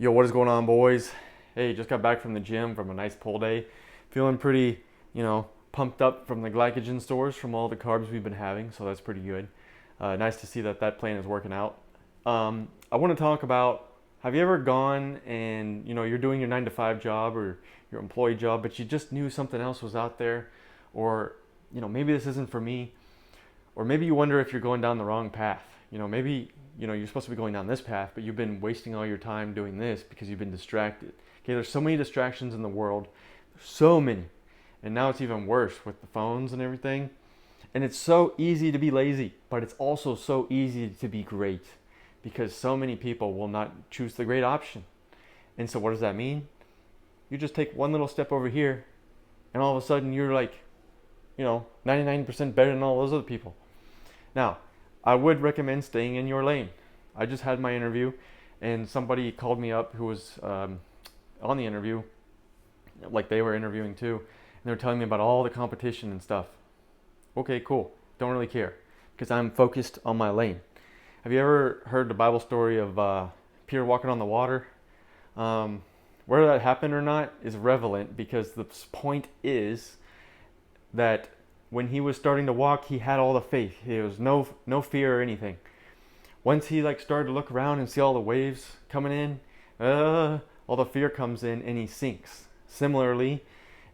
Yo, what is going on, boys? Hey, just got back from the gym from a nice pull day. Feeling pretty, pumped up from the glycogen stores from all the carbs we've been having, so that's pretty good. Nice to see that that plan is working out. I want to talk about, have you ever gone and, you're doing your 9 to 5 job or your employee job, but you just knew something else was out there, or, maybe this isn't for me, or maybe you wonder if you're going down the wrong path. Maybe you're supposed to be going down this path, but you've been wasting all your time doing this because you've been distracted. Okay, there's so many distractions in the world, so many, and now it's even worse with the phones and everything. And it's so easy to be lazy, but it's also so easy to be great because so many people will not choose the great option. And so, what does that mean? You just take one little step over here, and all of a sudden you're like, 99% better than all those other people. Now, I would recommend staying in your lane. I just had my interview, and somebody called me up who was on the interview, like they were interviewing too, and they were telling me about all the competition and stuff. Okay, cool. Don't really care because I'm focused on my lane. Have you ever heard the Bible story of Peter walking on the water? Whether that happened or not is relevant because the point is that when he was starting to walk, he had all the faith. There was no fear or anything. Once he started to look around and see all the waves coming in, all the fear comes in and he sinks. Similarly,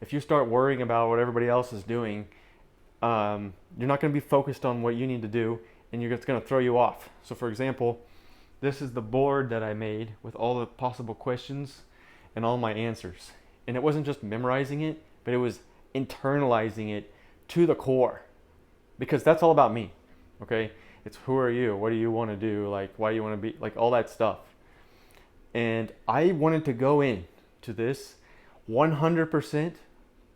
if you start worrying about what everybody else is doing, you're not going to be focused on what you need to do, and it's going to throw you off. So, for example, this is the board that I made with all the possible questions and all my answers. And it wasn't just memorizing it, but it was internalizing it to the core, because that's all about me. Okay, it's who are you, what do you want to do, why do you want to be, all that stuff. And I wanted to go in to this 100%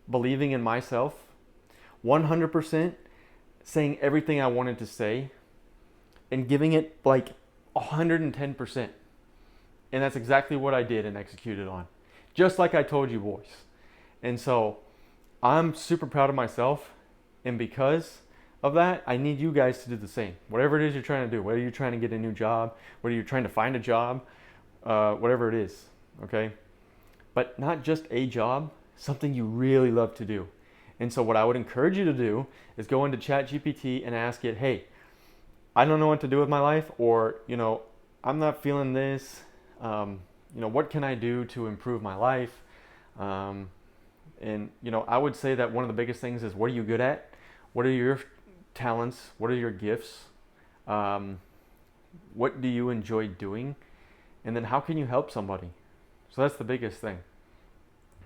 believing in myself, 100% saying everything I wanted to say, and giving it 110%. And that's exactly what I did and executed on, just like I told you, boys. And so I'm super proud of myself, and because of that, I need you guys to do the same. Whatever it is you're trying to do, whether you're trying to get a new job, whether you're trying to find a job, whatever it is, okay? But not just a job, something you really love to do. And so what I would encourage you to do is go into ChatGPT and ask it, hey, I don't know what to do with my life, or, I'm not feeling this. What can I do to improve my life? And I would say that one of the biggest things is, what are you good at? What are your talents? What are your gifts? What do you enjoy doing? And then how can you help somebody? So that's the biggest thing.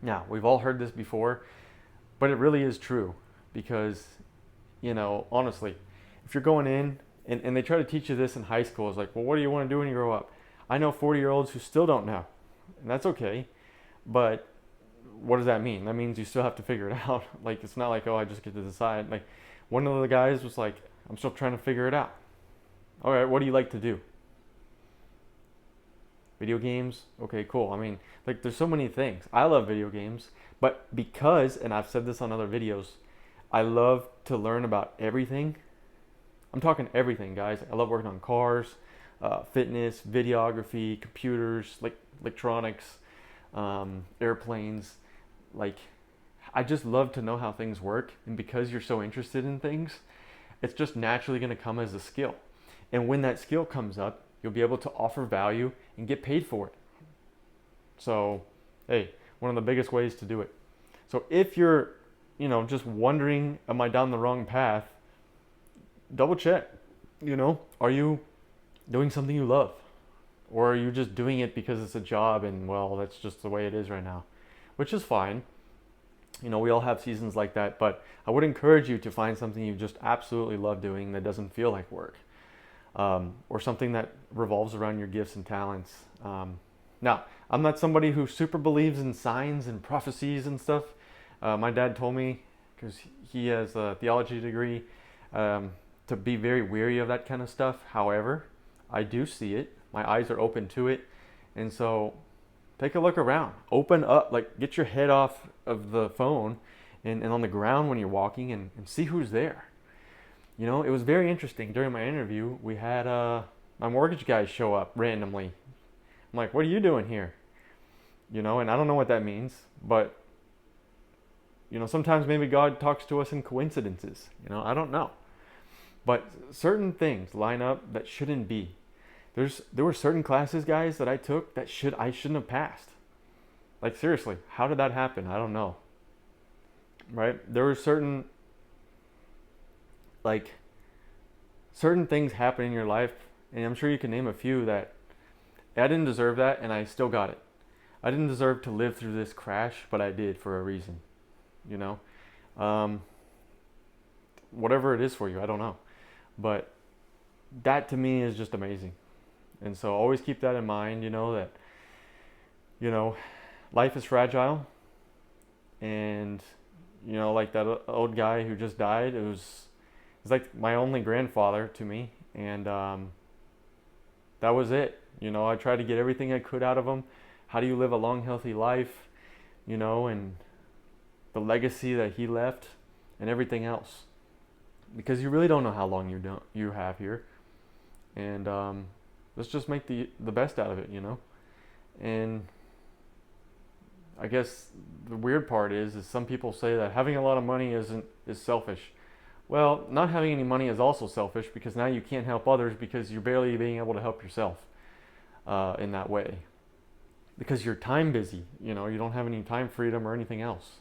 Now, we've all heard this before, but it really is true because, honestly, if you're going in and they try to teach you this in high school, it's like, well, what do you want to do when you grow up? I know 40-year-olds who still don't know, and that's okay. But what does that mean? That means you still have to figure it out. It's not like, oh, I just get to decide. One of the guys was like, I'm still trying to figure it out. All right, what do you like to do? Video games? Okay, cool. I mean, there's so many things. I love video games, but because, and I've said this on other videos, I love to learn about everything. I'm talking everything, guys. I love working on cars, fitness, videography, computers, electronics, airplanes. I just love to know how things work, and because you're so interested in things, it's just naturally going to come as a skill. And when that skill comes up, you'll be able to offer value and get paid for it. So, hey, one of the biggest ways to do it. So if you're, just wondering, am I down the wrong path? Double check. Are you doing something you love? Or are you just doing it because it's a job and, well, that's just the way it is right now? Which is fine. We all have seasons like that, but I would encourage you to find something you just absolutely love doing that doesn't feel like work, or something that revolves around your gifts and talents. Now, I'm not somebody who super believes in signs and prophecies and stuff. My dad told me, because he has a theology degree, to be very wary of that kind of stuff. However, I do see it. My eyes are open to it. And so take a look around. Open up, get your head off of the phone and on the ground when you're walking and see who's there. It was very interesting. During my interview, we had my mortgage guy show up randomly. I'm like, what are you doing here? You know, and I don't know what that means, but you know, sometimes maybe God talks to us in coincidences. You know, I don't know. But certain things line up that shouldn't be. There were certain classes, guys, that I took that I shouldn't have passed. Like seriously, how did that happen? I don't know. Right? There were like certain things happen in your life, and I'm sure you can name a few that I didn't deserve that, and I still got it. I didn't deserve to live through this crash, but I did for a reason. You know, um, whatever it is for you, I don't know, but that to me is just amazing. And so always keep that in mind. You know that you know life is fragile, and you know, like that old guy who just died. It was like my only grandfather to me, and that was it. You know, I tried to get everything I could out of him. How do you live a long, healthy life? You know, and the legacy that he left, and everything else, because you really don't know how long you have here, and let's just make the best out of it. You know, and I guess the weird part is some people say that having a lot of money is selfish. Well, not having any money is also selfish because now you can't help others because you're barely being able to help yourself in that way. Because you're time busy, you know, you don't have any time freedom or anything else.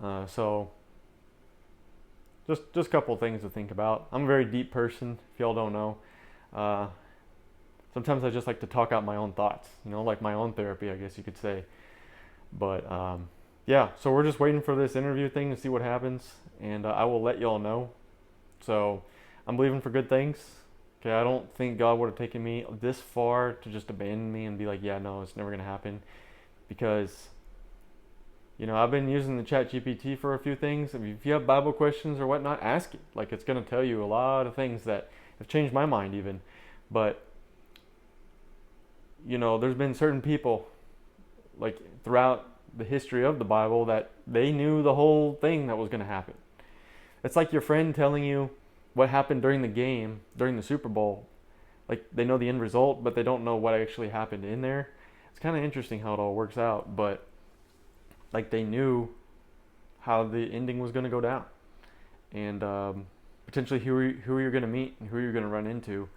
So just a couple of things to think about. I'm a very deep person, if y'all don't know. Uh, Sometimes I just like to talk out my own thoughts, you know, like my own therapy, I guess you could say. But yeah, so we're just waiting for this interview thing to see what happens, and I will let y'all know. So I'm believing for good things. Okay, I don't think God would have taken me this far to just abandon me and be like, yeah, no, it's never gonna happen, because you know I've been using the Chat GPT for a few things. If you have Bible questions or whatnot, ask it. Like it's gonna tell you a lot of things that have changed my mind even. But you know, there's been certain people like throughout the history of the Bible that they knew the whole thing that was going to happen. It's like your friend telling you what happened during the game, during the Super Bowl. Like they know the end result, but they don't know what actually happened in there. It's kind of interesting how it all works out, but like they knew how the ending was going to go down, and potentially who you're going to meet and who you're going to run into.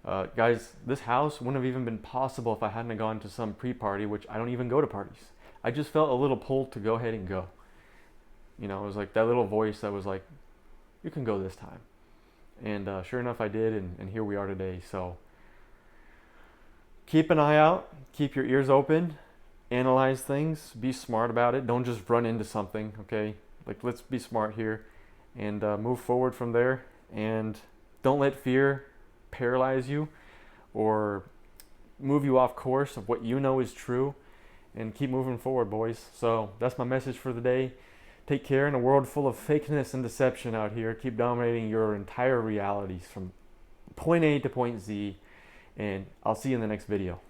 Guys, this house wouldn't have even been possible if I hadn't gone to some pre-party, which I don't even go to parties. I just felt a little pull to go ahead and go. You know, it was like that little voice that was like, you can go this time. And sure enough, I did, and here we are today. So keep an eye out, keep your ears open, analyze things, be smart about it. Don't just run into something, okay? Like, let's be smart here and move forward from there. And don't let fear paralyze you or move you off course of what you know is true, and keep moving forward, boys. So that's my message for the day. Take care in a world full of fakeness and deception out here. Keep dominating your entire realities from point A to point Z, and I'll see you in the next video.